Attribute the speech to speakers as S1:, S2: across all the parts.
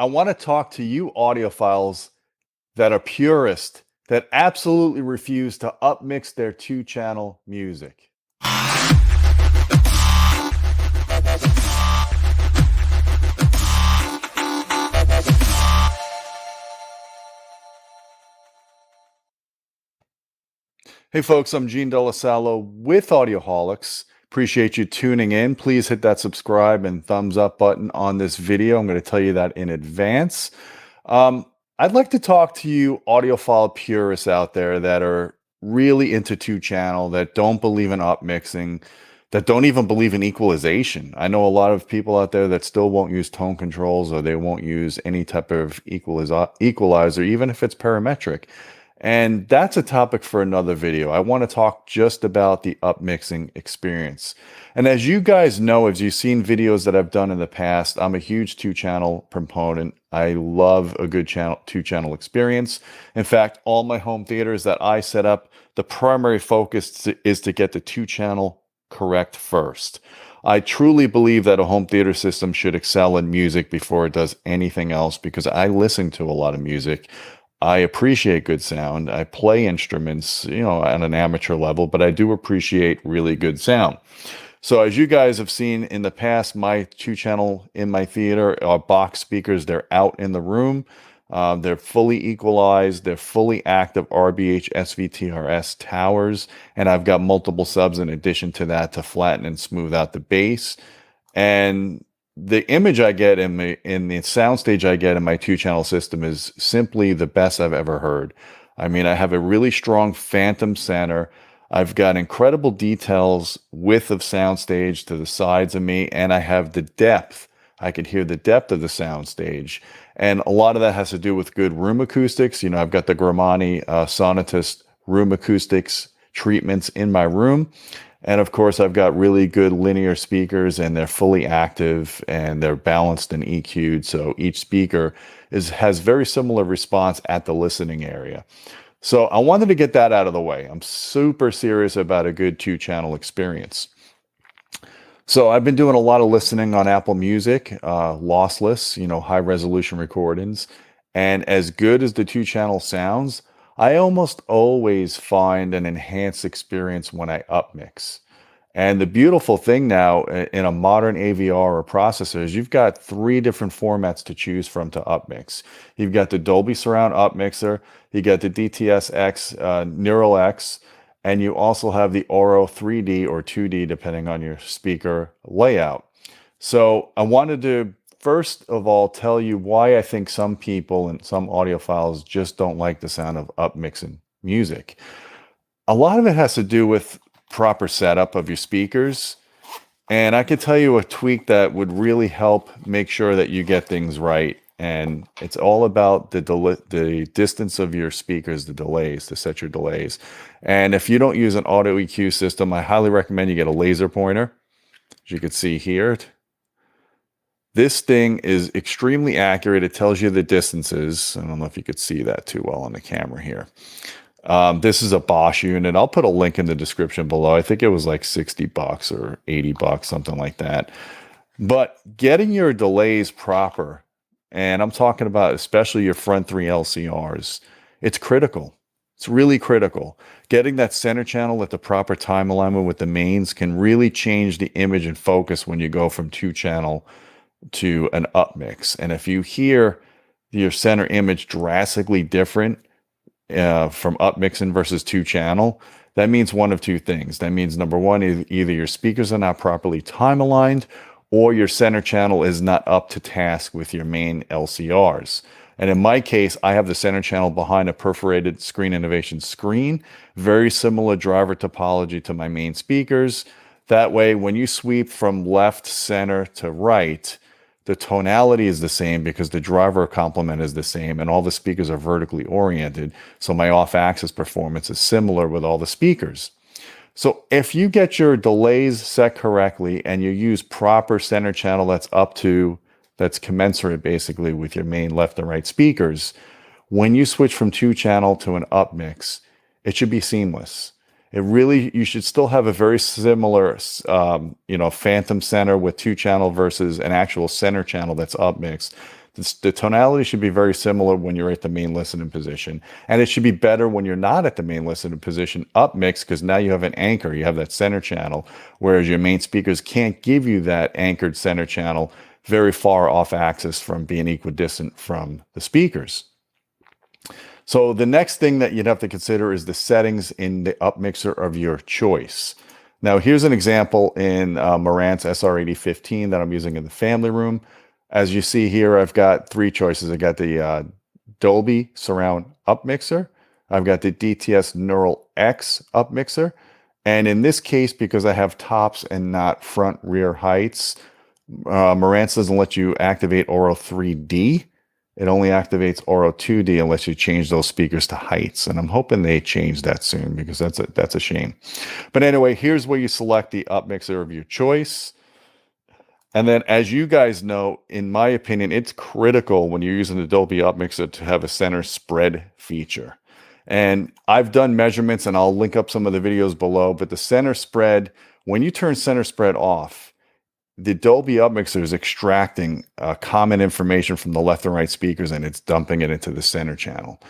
S1: I want to talk to you audiophiles that are purists, that absolutely refuse to upmix their two-channel music. Hey folks, I'm Gene Delasalo with Audioholics. Appreciate you tuning in. Please hit that subscribe and thumbs up button on this video. I'm going to tell you that in advance. I'd like to talk to you audiophile purists out there that are really into two-channel, that don't believe in upmixing, that don't even believe in equalization. I know a lot of people out there that still won't use tone controls, or they won't use any type of equalizer, even if it's parametric. And that's a topic for another video. I want to talk just about the upmixing experience. And as you guys know, as you've seen videos that I've done in the past, I'm a huge two-channel proponent. I love a good two-channel experience. In fact, all my home theaters that I set up, the primary focus is to get the two-channel correct first. I truly believe that a home theater system should excel in music before it does anything else, because I listen to a lot of music. I appreciate good sound. I play instruments, at an amateur level, but I do appreciate really good sound. So as you guys have seen in the past, my two-channel in my theater are box speakers. They're out in the room. They're fully equalized. They're fully active RBH SVTRS towers. And I've got multiple subs in addition to that to flatten and smooth out the bass. And the image I get in the soundstage I get in my two-channel system is simply the best I've ever heard. I mean, I have a really strong phantom center. I've got incredible details, width of soundstage to the sides of me, and I have the depth. I can hear the depth of the soundstage. And a lot of that has to do with good room acoustics. I've got the Gramani Sonatus room acoustics treatments in my room. And of course, I've got really good linear speakers, and they're fully active and they're balanced and EQ'd. So each speaker has very similar response at the listening area. So I wanted to get that out of the way. I'm super serious about a good two-channel experience. So I've been doing a lot of listening on Apple Music, lossless, high resolution recordings. And as good as the two-channel sounds, I almost always find an enhanced experience when I upmix. And the beautiful thing now in a modern AVR or processor is you've got 3 different formats to choose from to upmix. You've got the Dolby Surround upmixer, you got the DTS X, Neural X, and you also have the Auro 3D or 2D depending on your speaker layout. So I wanted to first of all tell you why I think some people and some audiophiles just don't like the sound of upmixing music. A lot of it has to do with proper setup of your speakers. And I could tell you a tweak that would really help make sure that you get things right. And it's all about the distance of your speakers, the delays, to set your delays. And if you don't use an auto EQ system, I highly recommend you get a laser pointer. As you can see here, this thing is extremely accurate. It tells you the distances. I don't know if you could see that too well on the camera here. This is a Bosch unit. I'll put a link in the description below. I think it was like $60 or $80, something like that. But getting your delays proper, and I'm talking about especially your front 3 LCRs, it's critical. It's really critical. Getting that center channel at the proper time alignment with the mains can really change the image and focus when you go from two-channel to an upmix. And if you hear your center image drastically different from upmixing versus two-channel, that means one of 2 things. That means number one, either your speakers are not properly time aligned, or your center channel is not up to task with your main LCRs. And in my case, I have the center channel behind a perforated Screen Innovation screen, very similar driver topology to my main speakers. That way, when you sweep from left, center to right, the tonality is the same because the driver complement is the same and all the speakers are vertically oriented. So my off-axis performance is similar with all the speakers. So if you get your delays set correctly and you use proper center channel that's commensurate basically with your main left and right speakers, when you switch from two-channel to an upmix, it should be seamless. You should still have a very similar, phantom center with two-channel versus an actual center channel that's upmixed. The tonality should be very similar when you're at the main listening position. And it should be better when you're not at the main listening position up mix, because now you have an anchor, you have that center channel, whereas your main speakers can't give you that anchored center channel very far off axis from being equidistant from the speakers. So the next thing that you'd have to consider is the settings in the upmixer of your choice. Now, here's an example in Marantz SR8015 that I'm using in the family room. As you see here, I've got three choices. I got the Dolby Surround upmixer. I've got the DTS Neural X upmixer. And in this case, because I have tops and not front rear heights, Marantz doesn't let you activate Auro 3D. It only activates Auro 2D unless you change those speakers to heights. And I'm hoping they change that soon, because that's a shame. But anyway, here's where you select the upmixer of your choice. And then, as you guys know, in my opinion, it's critical when you're using the Dolby upmixer to have a center spread feature. And I've done measurements, and I'll link up some of the videos below, but the center spread, when you turn center spread off, the Dolby upmixer is extracting common information from the left and right speakers, and it's dumping it into the center channel.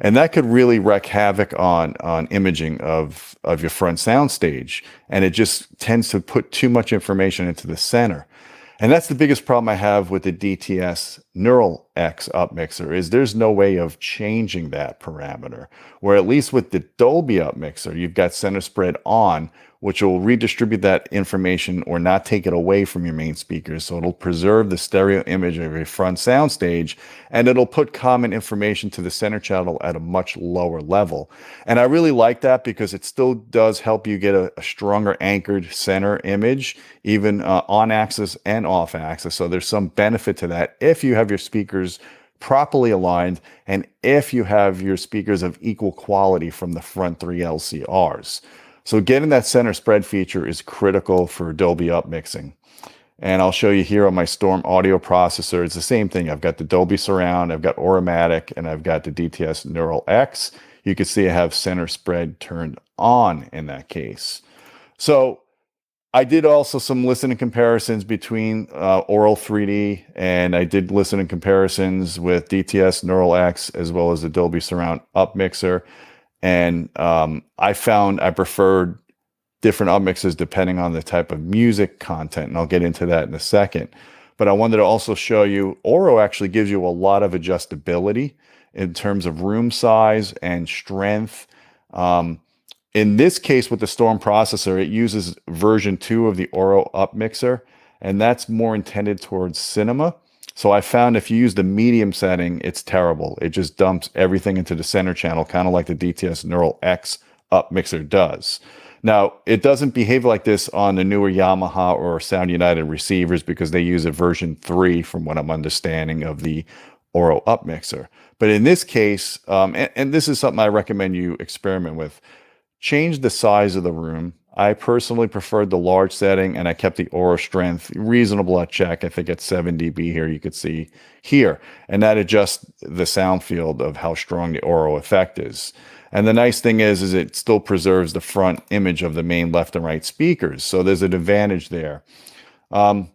S1: And that could really wreak havoc on imaging of your front soundstage. And it just tends to put too much information into the center. And that's the biggest problem I have with the DTS Neural X upmixer, is there's no way of changing that parameter. Where at least with the Dolby upmixer, you've got center spread on, which will redistribute that information or not take it away from your main speakers. So it'll preserve the stereo image of your front soundstage, and it'll put common information to the center channel at a much lower level. And I really like that, because it still does help you get a stronger anchored center image, even on axis and off axis. So there's some benefit to that if you have your speakers properly aligned, and if you have your speakers of equal quality from the front three LCRs. So getting that center spread feature is critical for Dolby upmixing. And I'll show you here on my Storm audio processor. It's the same thing. I've got the Dolby Surround, I've got Automatic, and I've got the DTS Neural X. You can see I have center spread turned on in that case. So I did also some listening comparisons between Auro 3D, and I did listening comparisons with DTS Neural X as well as the Dolby Surround upmixer. And I found I preferred different upmixers depending on the type of music content, and I'll get into that in a second. But I wanted to also show you, Auro actually gives you a lot of adjustability in terms of room size and strength. In this case, with the Storm processor, it uses version 2 of the Auro upmixer, and that's more intended towards cinema. So I found if you use the medium setting, it's terrible. It just dumps everything into the center channel, kind of like the DTS Neural X upmixer does. Now, it doesn't behave like this on the newer Yamaha or Sound United receivers, because they use a version 3, from what I'm understanding, of the Auro upmixer. But in this case, and this is something I recommend you experiment with, change the size of the room. I personally preferred the large setting, and I kept the Auro strength reasonable at check. I think it's 7 dB here, you could see here. And that adjusts the sound field of how strong the Auro effect is. And the nice thing is it still preserves the front image of the main left and right speakers. So there's an advantage there. But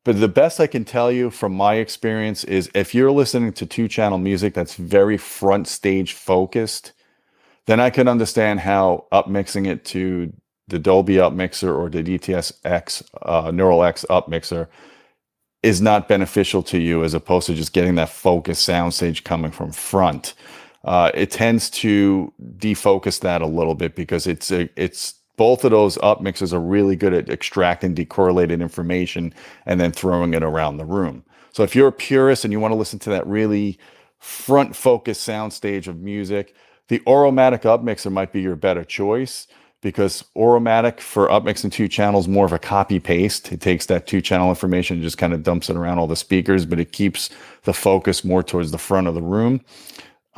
S1: the best I can tell you from my experience is, if you're listening to two-channel music that's very front stage focused, then I can understand how upmixing it to the Dolby upmixer or the DTS X, Neural X upmixer is not beneficial to you, as opposed to just getting that focused soundstage coming from front. It tends to defocus that a little bit, because it's both of those upmixers are really good at extracting decorrelated information and then throwing it around the room. So if you're a purist and you want to listen to that really front focused soundstage of music, the Automatic upmixer might be your better choice, because Automatic for upmixing two channels, more of a copy paste. It takes that two channel information and just kind of dumps it around all the speakers, but it keeps the focus more towards the front of the room.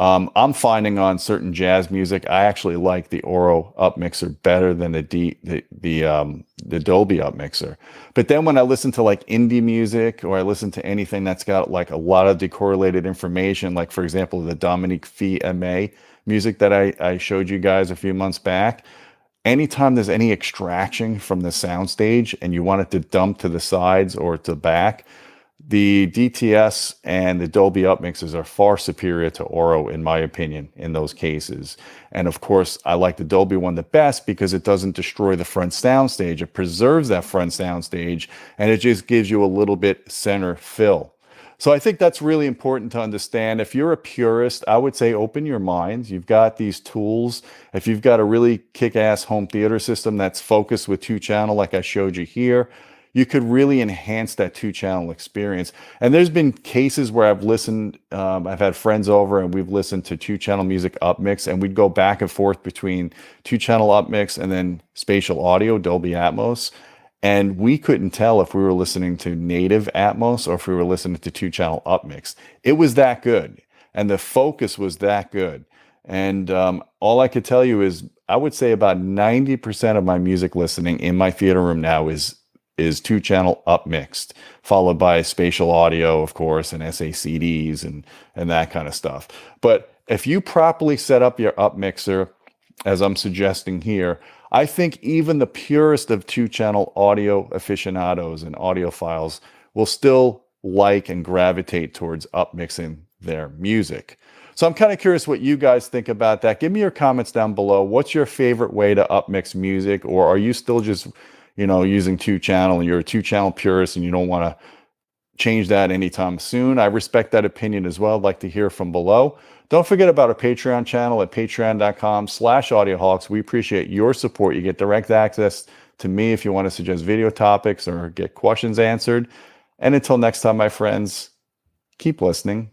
S1: I'm finding on certain jazz music, I actually like the Auro upmixer better than the Dolby upmixer. But then when I listen to like indie music, or I listen to anything that's got like a lot of decorrelated information, like for example, the Dominique Fee MA music that I showed you guys a few months back, anytime there's any extraction from the soundstage and you want it to dump to the sides or to the back, the DTS and the Dolby upmixers are far superior to Auro, in my opinion, in those cases. And of course, I like the Dolby one the best because it doesn't destroy the front soundstage. It preserves that front soundstage, and it just gives you a little bit center fill. So I think that's really important to understand. If you're a purist, I would say open your minds. You've got these tools. If you've got a really kick-ass home theater system that's focused with 2-channel like I showed you here, you could really enhance that 2-channel experience. And there's been cases where I've listened, I've had friends over and we've listened to 2-channel music upmix, and we'd go back and forth between 2-channel upmix and then spatial audio, Dolby Atmos. And we couldn't tell if we were listening to native Atmos or if we were listening to 2-channel upmix. It was that good. And the focus was that good. And all I could tell you is I would say about 90% of my music listening in my theater room now is 2-channel upmixed, followed by spatial audio, of course, and SACDs and that kind of stuff. But if you properly set up your upmixer, as I'm suggesting here, I think even the purest of 2-channel audio aficionados and audiophiles will still like and gravitate towards upmixing their music. So I'm kind of curious what you guys think about that. Give me your comments down below. What's your favorite way to upmix music? Or are you still just, using 2-channel, and you're a 2-channel purist and you don't want to change that anytime soon? I respect that opinion as well. I'd like to hear from below. Don't forget about our Patreon channel at patreon.com/audioholics. We appreciate your support. You get direct access to me if you want to suggest video topics or get questions answered. And until next time, my friends, keep listening.